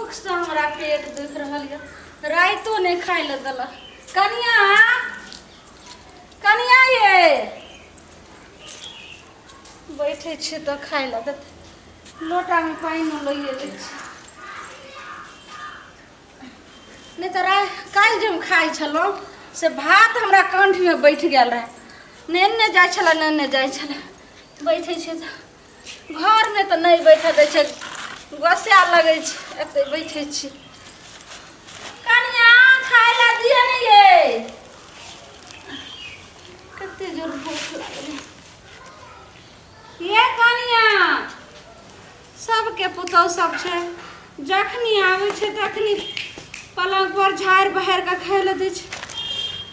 भूख से हमरा पेट दुख रहल है। राइतो नहीं खाए ले दल। कनिया कनिया ये बैठे छे तो खाए ले दे। लोटा में पानी लइए ले नहीं तो काल जो हम खाई छलो से भात हमरा कंठ में बैठ गया रहे। नेने जाय छला नेने जाय छला बैठे छे घर में तो नहीं बैठा दे छे। गस्या लगे छे एते बैठे छी। कनिया खाए ला दिए ने ये कते जोर भूख लागल। ये कनिया सबके पुतौ सब छे जखनी आवे छे तखनी पलंग पर झाड़ बहार के खाए ला दे छे।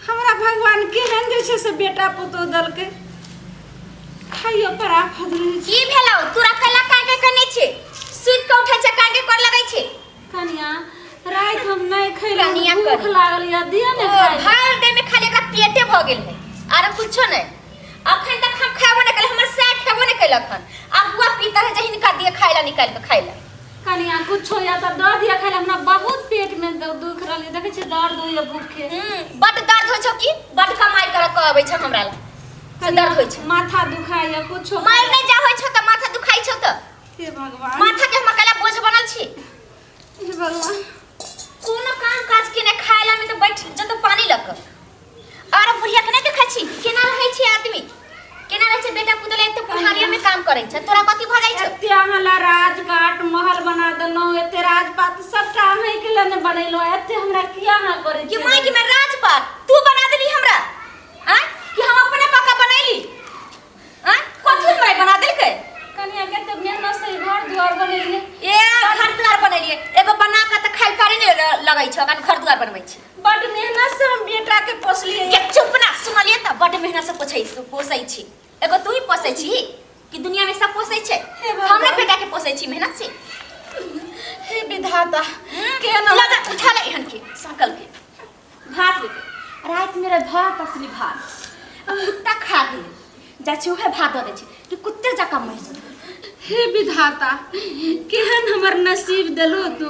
हमरा भगवान केहन जे छे से बेटा पुतौ दल के खाइयो पर आफत रहे छे। की भेलौ तोरा कला काटे कने छे सुत के उठे छे काटे कर लगै छे। कनिया रात हम नहीं खैला कनिया भूख लागल या दिया ने खाए भर दे में खाली एकरा पेटे भ गेल है आर कुछो नहीं। अखन तक हम खाबो न कल हमर साथ खाबो न कल अखन अब बुआ पीता है जहिन का दिए खाइला निकाल के खाइला। कनिया कुछो या त दर्द दिया खाइला हमरा बहुत पेट में दुख रहल है। देखे छे दर्द होय भूखे बड दर्द होय छौ की बड कमाई कर के आबै छ हमरा ला से दर्द होय छ माथा दुखाय या कुछो मार नहीं जा होय छ त माथा दुखाई छ त हे भगवान माथा के हम कला बोझ बनल छी। हे भगवान कोनो काम काज के ने खाइला में तो बैठ जत पानी लक और बुढ़िया के नहीं देखै छी केना रहै छी आदमी केना रहै छै बेटा पुतले एते पुहारिया में काम करै छ तोरा कथि भ जाय छ। एते हमरा राजघाट महल बना देनो एते राजपाट सबटा अहीं के लने बनेलो एते हमरा किया ना करे कि माई की मैं राजपाट तू बना देली हमरा हैं कि हम अपने पक्का बनैली हैं कथि मैं बना देलकै। कनिया केते मेहनत से घर द्वार बनेलिए ए घर द्वार बनेलिए एगो बना के त खाइ पारे ने लगै छ अखन घर द्वार बनबै छी बड मेहनत से हम बेटा के पोसलिए। के चुप ना सुनलिए त बड मेहनत से पोसै छी एगो तू ही पोसै छी कि दुनिया में सब पोसै छै हमरा बेटा के पोसै छी मेहनत से। हे विधाता के न लगा उठा ले हन के सकल के भात लेके रात मेरे भात असली भात अब कुत्ता खा गए जा चूहे भात दे छी कि कुत्ते जका मर। हे विधाता केहन हमर नसीब देलो तू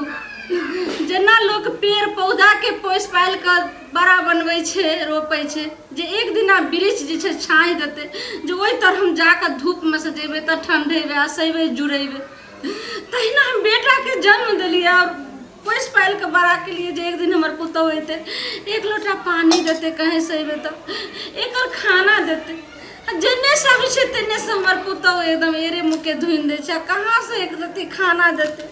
जना लोग पेड़ पौधा के पोस पाल के बड़ा बनबै छे रोपै छे जे एक दिना वृक्ष जे छे छाई देते जे ओइ तर हम जाके धूप में से जेबे त ठंडेबे आसेबे जुड़ेबे तहिना हम बेटा के जन्म देलिए और पोस पाल के बड़ा के लिए जे एक दिन हमर पुतौ होते एक लोटा पानी देते कहीं से अइबे त एकर खाना देते जन्ने से आबै छे तन्ने से हमर पुतौ एकदम एरे मुके धुइन दे छे कहां से एक रति खाना देते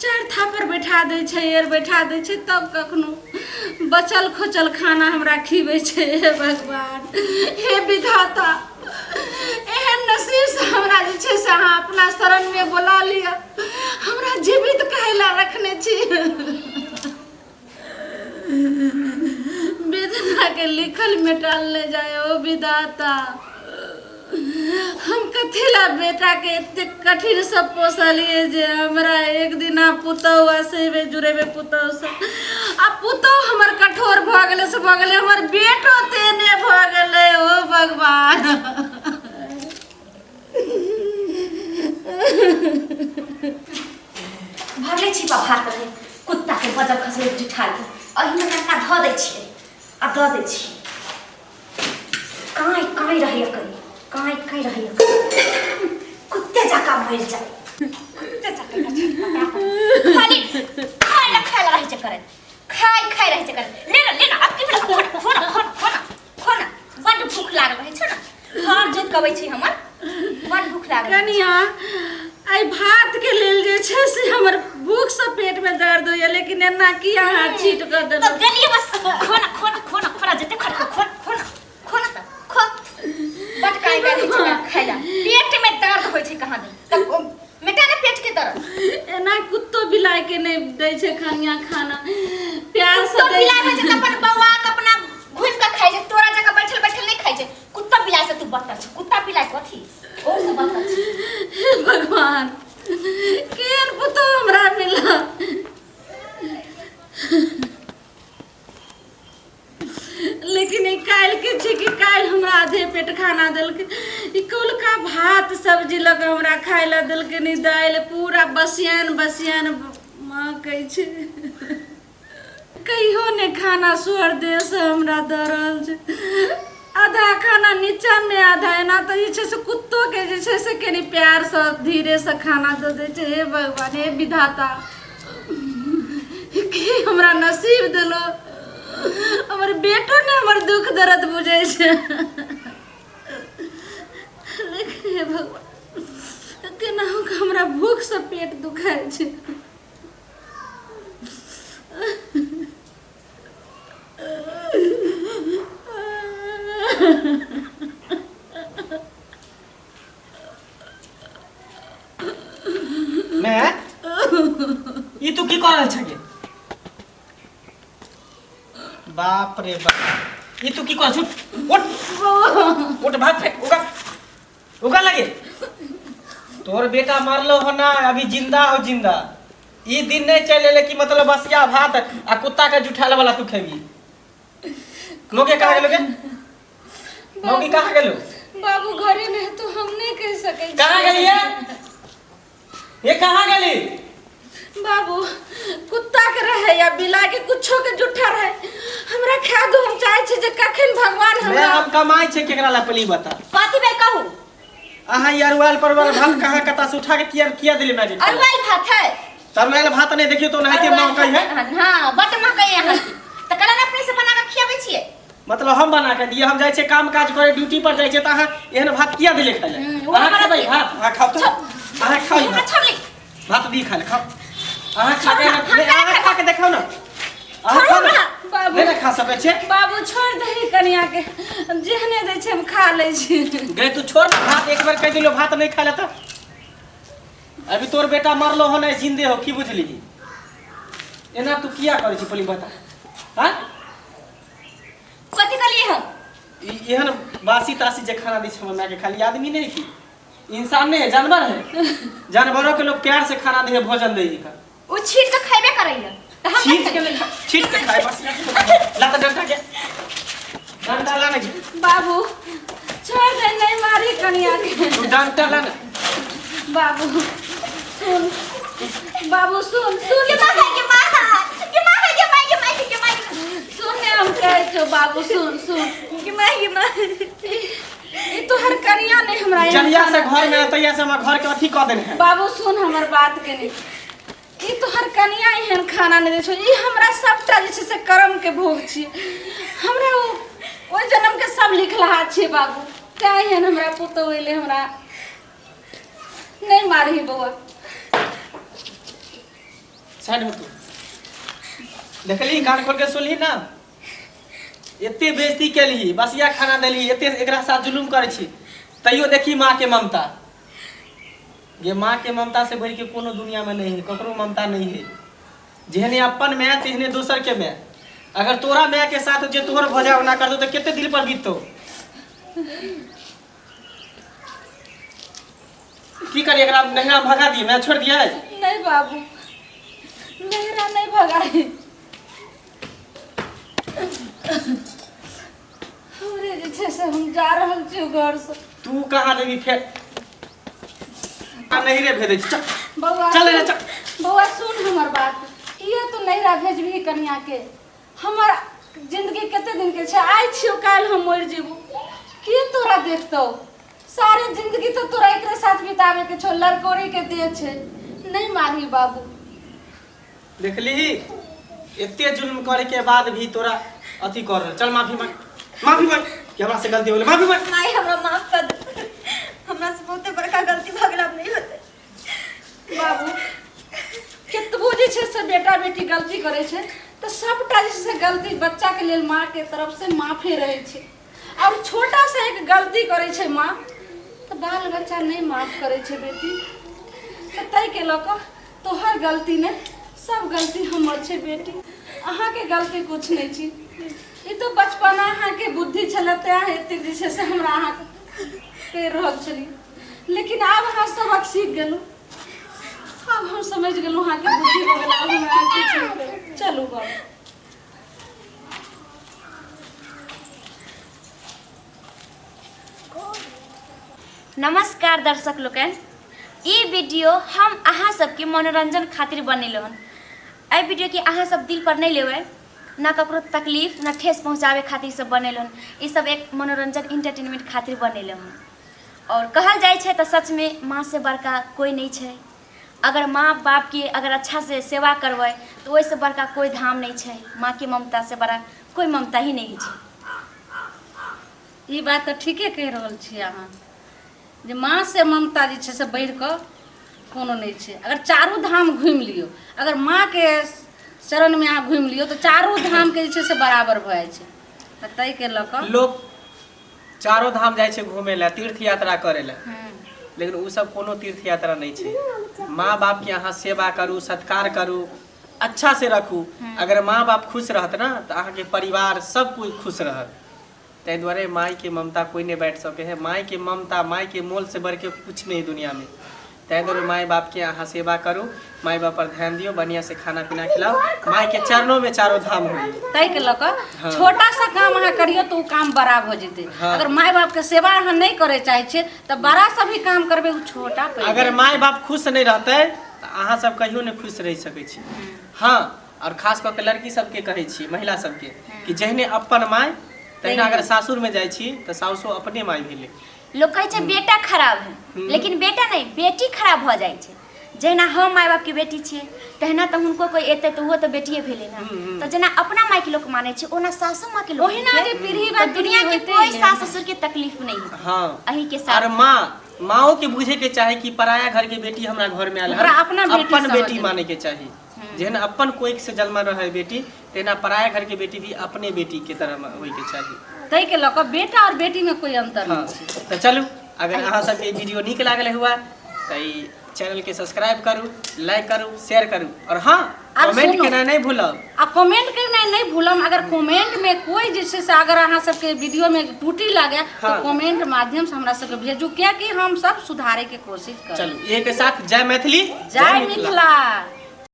चार थापर बैठा दे छे एर बैठा दे छे तब कखनो बचल खोचल खाना हमरा खिबै छे। हे भगवान हे विधाता एहन नसीब से हमरा जे छे से अहाँ अपना शरण में बोला लिया हमरा जीवित कहला रखने छी। वेदना के लिखल मिटाल ले जाए ओ विधाता हम कथेला बेटा के इतने कठिन से पोसलिए जे हमरा एक दिना पुतौ आसेबे जुड़ेबे पुतौ से आ पुतौ हमर कठोर भ गेले से भ गेले हमर बेटो तेने भ गेले ओ भगवान। भगले छी भात रहे कुत्ता के बजब खसे जुठा के अहि में कना ध दे छी आ द दे छी काई काई रहिए काई रहिए कुत्ते जका मर जाए कुत्ते जका खाली खाई रहे छ करे खाई रहे छ करे लेना अब की खोना बड भूख लागल रहे छ ना हार जोत कबै छी हमर बड भूख लागल। कनिया आई भात के लेल जे छे से हमर भूख से पेट में दर्द होय लेकिन एना की अहाँ छीट क देलो तो गलिए बस खोना जते खोना त खो बट काई करे छ खाइला पेट में दर्द होय छै कहां दे त मेटा ने पेट के दर्द एना कुत्तो बिलाय के नहीं दै छे खानिया खाना प्यार से तो बिलाय में जे अपन बौआ के अपना घुम के खाइ छै तोरा जका बैठल नहीं खाइ छै कुत्ता बिलाय से तू बत्तर छ कुत्ता बिलाय कथि और से बत्तर छ। हे भगवान केन पुतो हमरा मिला लेकिन काल के छे कि काल हमरा आधे पेट खाना देलके स्कूल का भात सब्जी लग हमरा खाए ला दिल के नहीं दाल पूरा बसियान बसियान माँ कही छे कहियो ने खाना स्वर दे से हमरा दरल छे आधा खाना नीचा में आधा एना तो जे छे से कुत्तो के जे छे से कनी प्यार से धीरे से खाना दे दे छे। हे भगवान हे विधाता कि हमरा नसीब देलो हमर बेटो ने हमर दुख दर्द बुझे छे लेकिन हे भगवान केनाहु के हमरा भूख से पेट दुखाय छे। मैं ई तू की कर रहल छे? बाप रे बाप, ई तू की कर छ? उठ उठ भाग फेंक उगा उगा लगे। तोर बेटा मरलो हो ना, अभी जिंदा हो जिंदा। ई दिन नहीं चले ले कि मतलब बसिया भात आ कुत्ता के जुठाले वाला तू खेबी। लोगे कहां गेलो गे? लोगी कहां गेलो? बाबू घरे में तो हम नहीं कह सके। कहां गेली ये कहां गेली? बाबू कुत्ता के रहे या बिला के कुछो के जुठा रहे हमरा खा दो। हम चाहे छे जे कखन भगवान हमरा हम कमाई छे केकरा ला पली बता। कथी बे कहू? आहा यार वाल परवाल भात कहां कता से उठा के किया दिले मैंने? अरवाल भात है। तरवाल भात नहीं देखियो तो नहीं के मां कही है। हां बट मां कही है त कला ना अपने से बना के खियाबे छिए। मतलब हम बना के दिए, हम जाय छे काम काज करे ड्यूटी पर जाय छे त आहा एहन भात किया दिले खाले? आहा खाबै भात? आहा खाओ तो आहा खाओ भात दी खा ले खाओ। आहा खा के आहा खा के देखाओ ना। आहा खा ना बाबू नहीं खा सके छे। बाबू छोड़ दही कनिया के जेहने दे छे हम खा ले छी। गए तू छोड़ भात एक बार कह दिलो भात नहीं खा ले त अभी तोर बेटा मरलो हो नहीं जिंदे हो की बुझली? एना तू किया करे छी पली बता। हां कथी कलिए हम? एहन बासी तासी जे खाना दी छे हमरा के खाली आदमी नहीं की इंसान नहीं है, जानवर है। जानवरों के लोग प्यार से खाना दे भोजन दे का उ छीट के खाइबे करैया त हम छीट के खाए बस। ला त डंडा के डंडा ला नहीं बाबू छोड़ दे नहीं मारी कनिया के। तू डंडा ला ना बाबू सुन बाबू सुन सुन के मां के मां सुन हम कहे छो बाबू सुन सुन के मां ई तो हर कनिया ने हमरा जलिया से घर में तैया से हम घर के अथी क देने है। बाबू सुन हमर बात के नहीं ई तो हर कनिया एहन खाना नहीं दे छो। ई हमरा सबटा जे छे से कर्म के भोग छी। हमरा ओ जन्म के सब लिखला छे बाबू। का एहन हमरा पुतो होइले हमरा नहीं मारही बउआ। साइड हो तू देखली कान खोल के सुनली ना एते बेइज्जती केली बसिया खाना देली एते एकरा साथ जुलुम करे छी तइयो देखी मां के ममता। ये मां के ममता से बढ़ के कोनो दुनिया में नहीं है, ककरो ममता नहीं है। जेहने अपन में तेहने दूसर के में। अगर तोरा मैं के साथ जे तोहर भजा ना कर दो तो कितने दिल पर बीततो। की करी एकरा नहरा भगा दी मैं छोड़ दिया? नहीं बाबू नहरा नहीं भगाई। हमरे जे छे से हम जा रहल छी घर से। तू कहां देबी फिर नहीं रे भेज चल बउआ चल रे चल। बउआ सुन हमर बात। ये तो नहरा भेजबी कन्या के। हमर जिंदगी कते दिन के छे आइ छियो काल हम मर जेबो के तोरा देखतो। सारी जिंदगी तो तोरा एकरे साथ बितावे के छो। लड़कोरी के दे छे नहीं मारही बाबू। देखली एते जुल्म करे के बाद भी तोरा अथी कर रह। चल माफी मांग कि हमरा से गलती हो गेलै माफी मांग। नहीं हमरा माफ कर दे। हमरा से बहुते बड़का गलती भ गेल अब नहीं होते। बाबू केतबो जे छे से बेटा बेटी गलती करे छे तो सबटा जे से गलती बच्चा के लेल मां के तरफ से माफी रहे छे। और छोटा सा एक गलती करे छे मां तो बाल बच्चा नहीं माफ करे छे बेटी। तो तय के लोक तोहर गलती ने सब गलती हमर छे बेटी। अहाँ के गलती कुछ नहीं छी। ई तो बचपना अहाँ के बुद्धि छलते एते जे छे से हमरा अहाँ के रहल छली। लेकिन आब अहाँ सबक सीख गेलू। अब हम समझ गेलू अहाँ के बुद्धि हो गेल। अब हमरा कुछ चलू बाबू। नमस्कार दर्शक लोकन, ई वीडियो हम अहाँ सबके मनोरंजन खातिर बनेलो हन। एहि वीडियो के अहाँ सब दिल पर नहीं लेवे, ना ककरो तकलीफ ना ठेस पहुँचावे खातिर सब बनेलो हन। ई सब एक मनोरंजन इंटरटेनमेंट खातिर बनेलो हन। और कहल जाए छे तो सच में माँ से बड़का कोई नहीं छे। अगर माँ बाप की अगर अच्छा से सेवा करवे तो वैसे बड़का कोई धाम नहीं छे। माँ की ममता से बड़ा कोई ममता ही नहीं छे। ई बात तो ठीके कह रहल छी अहाँ, जे माँ से ममता जे छै से बढ़ि कऽ कोनो नहीं छे। अगर चारू धाम घूमि लियो, अगर माँ के शरण में अहाँ घूमि लियो तो चारू धाम के जे छै से बराबर भऽ जाइ छै। तऽ ताहि के लऽ कऽ लोग चारों धाम जाए छे घूमे ला, तीर्थ यात्रा करे ला, लेकिन उ सब कोनो तीर्थ यात्रा नहीं छे। माँ बाप के अहाँ सेवा करू, सत्कार करू, अच्छा से रखू। अगर माँ बाप खुश रहत ना तो अहाँ के परिवार सब कोई खुश रहत। ताहि द्वारे माई के ममता कोई नहीं बैठ सके है। माई के ममता, माई के मोल से बढ़ के कुछ नहीं दुनिया में। ताहि द्वारे माई बाप के अहाँ सेवा करू, माई बाप पर ध्यान दियो, बढ़िया से खाना पीना खिलाओ, माई के चरणों में चारों धाम होइए। ताहि के लऽ कऽ छोटा सा काम अहाँ करियो तो उ काम बड़ा भऽ जेतै। अगर माय बाप के सेवा अहाँ नहीं करे चाहे छियै तो बड़ा सा भी काम करबे उ छोटा पड़ि जाएत। अगर माई बाप खुश नहीं रहते तो अहाँ सब कहियो नहीं खुश रह सकै छी। हाँ, और खास कऽ के लड़की सबके कहै छी, महिला सबके कि जहने अपन माय तहिना अगर सासुर में जाइ छी तो सासो अपने माय भेलै। लोग कहे छे बेटा खराब है, लेकिन बेटा नहीं बेटी खराब हो जाए छे। जेना हम माय बाप की बेटी छे तहिना तो हुनको कोई एते तो वो तो बेटिए भेले ना। तो जेना अपना माय के लोग माने छे ओना सासू माँ के लोग ओहिना जे पीढ़ी तो बार दुनिया के होइते कोई है। सास ससुर के तकलीफ नहीं है। हाँ, अही के साथ और माओ के बुझे के चाहे कि पराया घर के बेटी हमरा घर में आयल है, ओकरा अपना बेटी अपन समझ बेटी ले। माने के चाहिए। जेहन अपन कोई से जन्म रहे बेटी तेना पराया घर के बेटी भी अपने बेटी के तरह होय के चाहिए। ताहि के लऽ कऽ बेटा और बेटी में कोई अंतर हाँ, नहीं छै। तो चलू, अगर अहाँ सबके वीडियो नीक लागल हुआ तो ई चैनल के सब्सक्राइब करू, लाइक करू, शेयर करू, और हाँ और कमेंट सुनो। करना नहीं भूलब। आ कमेंट करना नहीं भूलम। अगर कमेंट में कोई जैसे से अगर अहाँ सबके वीडियो में त्रुटि लागे हाँ। तो कमेंट माध्यम से हमरा सबके भेजू, क्या कि हम सब सुधारे के कोशिश करब। चलू, एक साथ जय मैथिली, जय मिथिला।